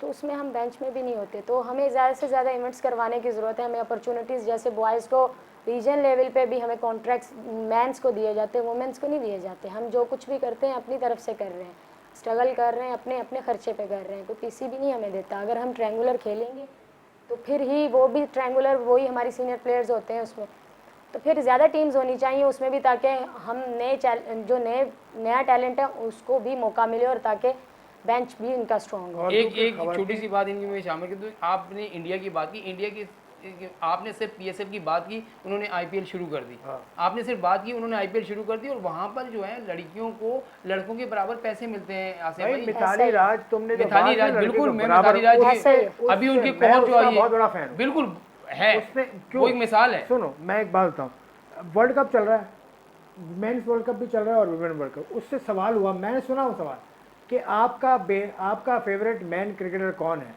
तो उसमें हम बेंच में भी नहीं होते, तो हमें ज़्यादा से ज़्यादा इवेंट्स करवाने की ज़रूरत है। हमें अपॉर्चुनिटीज़, जैसे बॉयज़ को रीजन लेवल पे भी हमें कॉन्ट्रैक्ट्स मेंस को दिए जाते हैं, वुमेंस को नहीं दिए जाते। हम जो कुछ भी करते हैं अपनी तरफ से कर रहे हैं, स्ट्रगल कर रहे हैं, अपने अपने खर्चे पे कर रहे हैं, कोई पीसी भी नहीं हमें देता। अगर हम ट्रायंगुलर खेलेंगे तो फिर ही वो भी ट्रायंगुलर वही हमारी सीनियर प्लेयर्स होते हैं उसमें, तो फिर ज़्यादा टीम्स होनी चाहिए उसमें भी, ताकि हम जो नया टैलेंट है उसको भी मौका मिले और ताकि बेंच भी इनका स्ट्रॉन्ग हो। और एक दूसरी एक खबर छोटी थी- सी बात इनकी मैं शामिल कर दूं। आपने इंडिया की बात की, इंडिया की आपने सिर्फ पीएसएल की बात की, उन्होंने आईपीएल शुरू कर दी। हाँ। आपने सिर्फ बात की, उन्होंने आईपीएल शुरू कर दी, और वहां पर जो है लड़कियों को लड़कों के बराबर पैसे मिलते हैं। आसिफ भाई भाई, मिताली राज, तुमने जो मिताली बात की राज, लड़के बिल्कुल को मैं बराबर- मिताली राज ऐसा ही है। की अभी उनकी मैं कोहर जो उसका आई बहुत बड़ा है, फैन हूं। बिल्कुल है, उसने क्यों, वो एक मिसाल है। सुनो मैं एक बात बताऊं, वर्ल्ड कप चल रहा है, मेंस वर्ल्ड कप भी चल रहा है और वुमेन वर्ल्ड कप। उससे सवाल हुआ, मैंने सुना वो सवाल कि आपका फेवरेट मैन क्रिकेटर कौन है।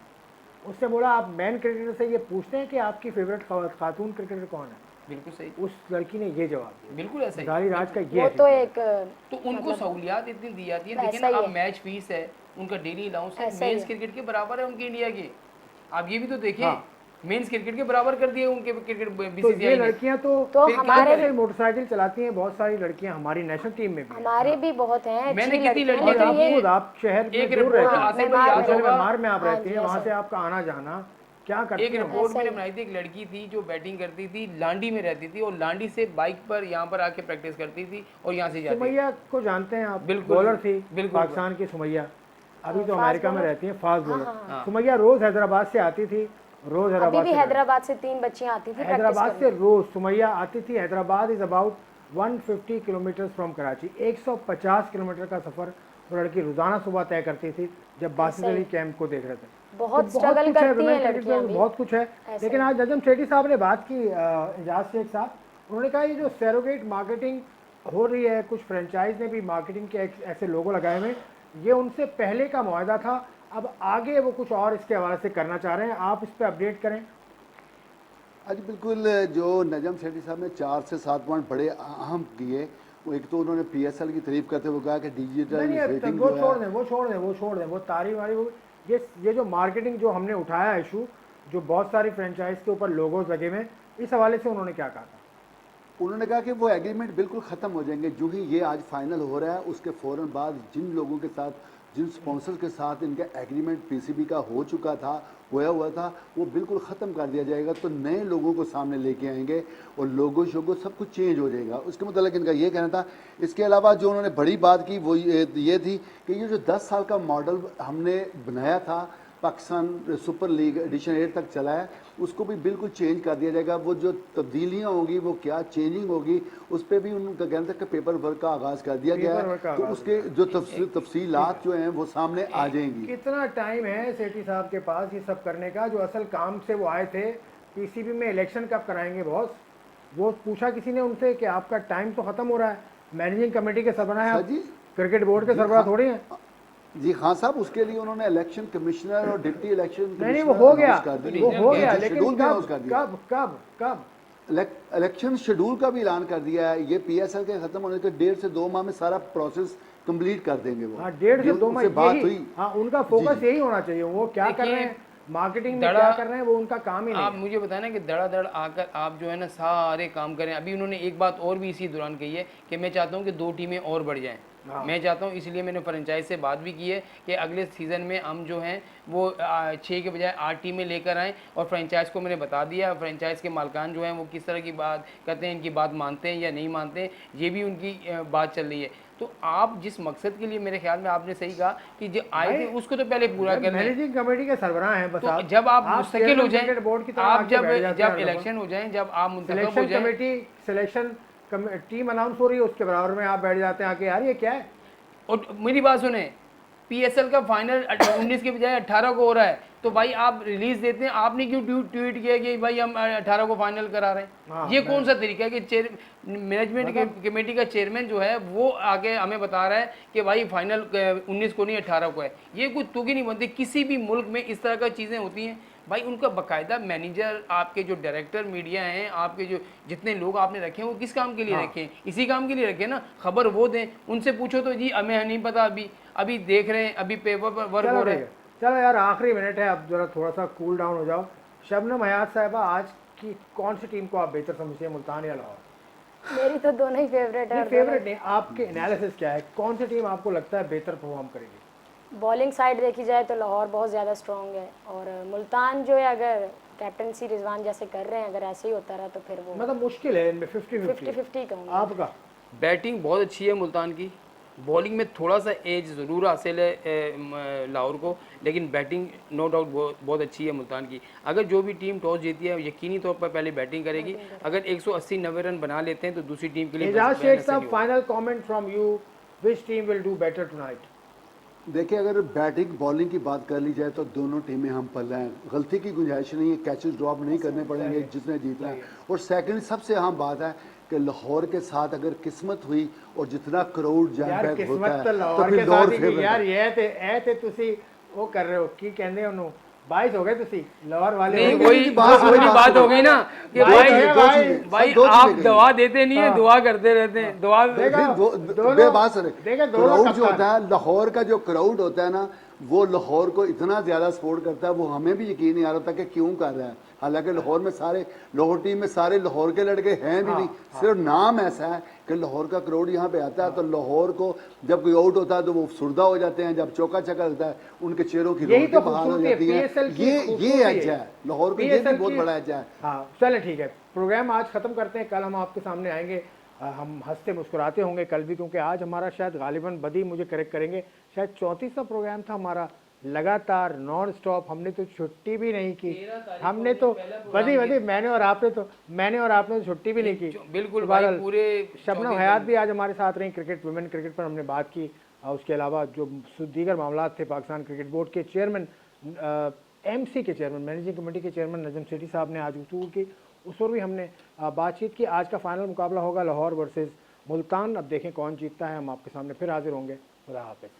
उसने बोला आप मैन क्रिकेटर से ये पूछते हैं कि आपकी फेवरेट खातून क्रिकेटर कौन है। बिल्कुल सही, उस लड़की ने ये जवाब दिया। बिल्कुल ऐसा ही। मिताली राज का ये वो तो है। एक तो उनको सहूलियात इतनी दी जाती है। देखिए ऐसा ना, ही अब है। मैच फीस है, उनका डेली अलाउंस है, ऐसा ही मेंस है। क्रिकेट के बराबर है उनके इंडिया के। आप ये भी तो देखिए, हाँ। मेंस क्रिकेट के बराबर कर दिए उनके क्रिकेट तो ये बीसीसीआई ने। लड़कियां तो फिर क्या हमारे करें? मोटरसाइकिल चलाती हैं, बहुत सारी लड़कियां हमारी नेशनल टीम में भी हैं। हमारे भी बहुत हैं मैंने अच्छी कितनी लड़कियां, लड़कियां और लेकिन आप देखी ये खुद आप शहर में एक दूर रिपोर्ट रहती हैं, आसिफ भाई मेहमान याद में- असल में होगा, मार में आप हाँ रहती जी, हैं, वहाँ ऐसा से है। आपका आना जाना क्या करती एक हैं? रिपोर्ट ऐसा मैंने ही है। बनाई थी। एक लड़की थी जो बैटिंग करती थी, लांडी में रहती थी, और लांडी से बाइक पर यहाँ पर आके प्रैक्टिस करती थी और यहाँ से जाती थी। सुमैया को जानते हैं आप? बिल्कुल, बॉलर थी बिल्कुल। पाकिस्तान की सुमैया, अभी तो फास्ट अमेरिका में बॉलर। रहती हैं, फास्ट हाँ, बॉलर। हाँ। सुमैया रोज हैदराबाद से आती थी, रोज अभी हैदराबाद भी से हैदराबाद से 3 बच्चियां आती थी प्रैक्टिस हैदराबाद करने। से रोज सुमैया आती थी। Hyderabad is about 150 kilometre from Karachi. 150 kilometre का सफर वो लड़की रोजाना सुबह तय करती थी जब बासित ऐसा ही। अली कैंप को देख रहे थे। बहुत तो स्ट्रगल कुछ है, करती women हैं cricket लड़कियां में भी। बहुत कुछ है। ऐसे लेकिन ही। आज नजम सेठी साहब ने बात की, एजाज शेख साहब, उन्होंने कहा ये जो सैरोगेट मार्केटिंग हो रही है, कुछ फ्रेंचाइज ने भी मार्केटिंग के ऐसे लोगो लगाए हुए, ये उनसे पहले का मुआहदा था, अब आगे वो कुछ और इसके हवाले से करना चाह रहे हैं। आप इस पर अपडेट करें। आज बिल्कुल जो नजम सेठी साहब ने 4 से 7 पॉइंट बड़े अहम किए। वो एक तो उन्होंने पीएसएल की तारीफ करते हुए कहा कि डिजिटल नहीं, रेटिंग वो जो छोड़ है, दें, वो छोड़ दें, वो तारी वारी, वो ये जो मार्केटिंग जो हमने उठाया इशू, जो बहुत सारी फ्रेंचाइज के ऊपर लोगोज लगे हुए हैं, इस हवाले से उन्होंने क्या कहा था? उन्होंने कहा कि वो एग्रीमेंट बिल्कुल ख़त्म हो जाएंगे जो ही ये आज फाइनल हो रहा है। उसके फ़ौरन बाद जिन लोगों के साथ जिन स्पॉन्सर के साथ इनका एग्रीमेंट पीसीबी का हो चुका था, होया हुआ था, वो बिल्कुल ख़त्म कर दिया जाएगा। तो नए लोगों को सामने लेके आएंगे और लोगो शोगो सब कुछ चेंज हो जाएगा। उसके मतलब इनका ये कहना था। इसके अलावा जो उन्होंने बड़ी बात की वो ये थी कि ये जो 10 साल का मॉडल हमने बनाया था, पाकिस्तान सुपर लीग एडिशन 8 तक चला है, उसको भी बिल्कुल चेंज कर दिया जाएगा। वो जो तब्दीलियां होंगी, वो क्या चेंजिंग होगी, उस पर भी उनका कहना था कि पेपर वर्क का आगाज़ कर दिया गया है। तो उसके जो तफसीलात जो हैं वो सामने आ जाएंगी। कितना टाइम है सेठी साहब के पास ये सब करने का? जो असल काम से वो आए थे, पीसीबी में इलेक्शन कब कराएंगे बॉस? वो पूछा किसी ने उनसे कि आपका टाइम तो ख़त्म हो रहा है, मैनेजिंग कमेटी के सरबराह हैं आप, जी क्रिकेट बोर्ड के सरबराह थोड़ी हैं। जी हाँ साहब, उसके लिए उन्होंने इलेक्शन कमिश्नर और डिप्टी इलेक्शन नहीं वो हो गया, वो हो गया, लेकिन शेड्यूल भी अनाउंस कर कब दिया। कब कब कब? इलेक्शन शेड्यूल का भी ऐलान कर दिया है। ये पीएसएल के खत्म होने के 1.5 से 2 माह में सारा प्रोसेस कंप्लीट कर देंगे वो। हाँ 1.5 से 2 माह बात यही, हुई। हाँ उनका फोकस यही होना चाहिए। वो क्या कर रहे हैं, मार्केटिंग में क्या कर रहे हैं, वो उनका काम ही नहीं आप है। मुझे बताएं ना कि धड़ाधड़ आकर आप जो है ना सारे काम करें। अभी उन्होंने एक बात और भी इसी दौरान कही है कि मैं चाहता हूं कि 2 टीमें और बढ़ जाएं। मैं चाहता हूं, इसलिए मैंने फ्रेंचाइज से बात भी की है कि अगले सीज़न में हम जो हैं वो 6 के बजाय 8 टीमें लेकर आएँ। और फ्रेंचाइज को मैंने बता दिया, फ्रेंचाइज के मालकान जो हैं वो किस तरह की बात करते हैं, इनकी बात मानते हैं या नहीं मानते हैं, ये भी उनकी बात चल रही है। तो आप जिस मकसद के लिए, मेरे ख्याल में आपने सही कहा कि जो आए थे उसको तो पहले पूरा कर लें। मैनेजिंग कमेटी के सरबराह हैं बस। तो जब आप मुस्तकिल हो जाएं, बोर्ड की तरह आप आके बैठ जाते हैं जब हर इलेक्शन हो जाएं, जब आप मुंतखब हो सिलेक्शन जाएं, कमेटी, सिलेक्शन टीम अनाउंस हो रही है, उसके बराबर में आप बैठ जाते हैं आके, यार ये क्या है? और मेरी बात सुने, पीएसएल का फाइनल 19 के बजाय 18 को हो रहा है, तो भाई आप रिलीज देते हैं। आपने क्यों ट्वीट किया कि भाई हम 18 को फाइनल करा रहे हैं? हाँ, ये कौन सा तरीका है कि मैनेजमेंट कमेटी का चेयरमैन जो है वो आके हमें बता रहा है कि भाई फाइनल 19 को नहीं 18 को है? ये कोई तुकी नहीं बनती। किसी भी मुल्क में इस तरह का चीज़ें होती हैं भाई, उनका बाकायदा मैनेजर, आपके जो डायरेक्टर मीडिया हैं, आपके जो जितने लोग आपने रखे हैं, वो किस काम के लिए रखे हैं? इसी काम के लिए रखे हैं ना। खबर वो दें, उनसे पूछो तो जी हमें नहीं पता, अभी देख रहे हैं, अभी पेपर पर वर्क हो रहा है। चलो यार आखिरी मिनट है, अब जरा थोड़ा सा कूल डाउन हो जाओ। शबनम हयात साहिबा, आज की कौन सी टीम को आप बेहतर समझते हैं, मुल्तान या लाहौर? मेरी तो दोनों ही फेवरेट है। फेवरेट नहीं, आपके एनालिसिस क्या है, कौन सी टीम आपको लगता है बेहतर परफॉर्म करेगी? बॉलिंग साइड देखी जाए तो लाहौर बहुत ज़्यादा स्ट्रॉन्ग है, और मुल्तान जो है अगर कैप्टनसी रिजवान जैसे कर रहे हैं, अगर ऐसे ही होता रहा तो फिर वो मतलब मुश्किल है इनमें, 50-50 50-50 कहूँगी। आपका? बैटिंग बहुत अच्छी है मुल्तान की, बॉलिंग में थोड़ा सा एज ज़रूर हासिल है लाहौर को, लेकिन बैटिंग नो डाउट बहुत अच्छी है मुल्तान की। अगर जो भी टीम टॉस जीती है यकीनी तौर पर पहले बैटिंग करेगी। अगर 180-90 रन बना लेते हैं तो दूसरी टीम के लिए एजाज शेख साहब, final comment from you, which team will do better tonight? देखिए, अगर बैटिंग बॉलिंग की बात कर ली जाए तो दोनों टीमें हम पल्ला हैं, गलती की गुंजाइश नहीं है, कैचेस ड्रॉप नहीं करने पड़ेंगे जिसने जीतना है। और सेकंड सबसे अहम बात है कि लाहौर के साथ अगर किस्मत हुई और जितना क्राउड जैम पैक होता है तो फिर लाहौर फेवरेट है। यार ये थे तुसी वो कर रहे हो की कहंदे ओनू 22 हो गए तुसी लाहौर वाले। नहीं, हो वही बात हो गई ना कि भाई आप दवा देते नहीं है, दुआ करते रहते हैं। दुआ बेबास क्राउड जो होता है, लाहौर का जो क्राउड होता है ना, वो लाहौर को इतना ज़्यादा सपोर्ट करता है, वो हमें भी यकीन नहीं आ रहा था कि क्यों कर रहा है। हालांकि लाहौर में सारे, लाहौर टीम में सारे लाहौर के लड़के हैं भी नहीं, सिर्फ नाम ऐसा है कि लाहौर का क्राउड यहाँ पे आता है। तो लाहौर को जब कोई आउट होता है तो वो सुरदा हो जाते हैं, जब चौका चक्का लगता है उनके चेहरों की रौनकें बहाल हो जाती हैं। ये एज है लाहौर को, ये भी बहुत बड़ा एज है। हाँ चले ठीक है, प्रोग्राम आज ख़त्म करते हैं। कल हम आपके सामने आएंगे, हम हंसते मुस्कुराते होंगे कल भी, क्योंकि आज हमारा शायद गालिबन बदी मुझे करेक्ट करेंगे, शायद 34वां प्रोग्राम था हमारा, लगातार नॉन स्टॉप। हमने तो छुट्टी भी नहीं की, हमने तो बदी मैंने और आपने तो छुट्टी भी नहीं की। बिल्कुल भाई, पूरे शबनम हयात भी आज हमारे साथ रही, क्रिकेट, वुमेन क्रिकेट पर हमने बात की। उसके अलावा जो दीगर मामला थे, पाकिस्तान क्रिकेट बोर्ड के चेयरमैन, MC के चेयरमैन, मैनेजिंग कमेटी के चेयरमैन नजम सेठी साहब ने आज गुफ्तगू की, उस पर भी हमने बातचीत की। आज का फाइनल मुकाबला होगा लाहौर वर्सेस मुल्तान। अब देखें कौन जीतता है, हम आपके सामने फिर हाजिर होंगे। खुदा हाफिज़।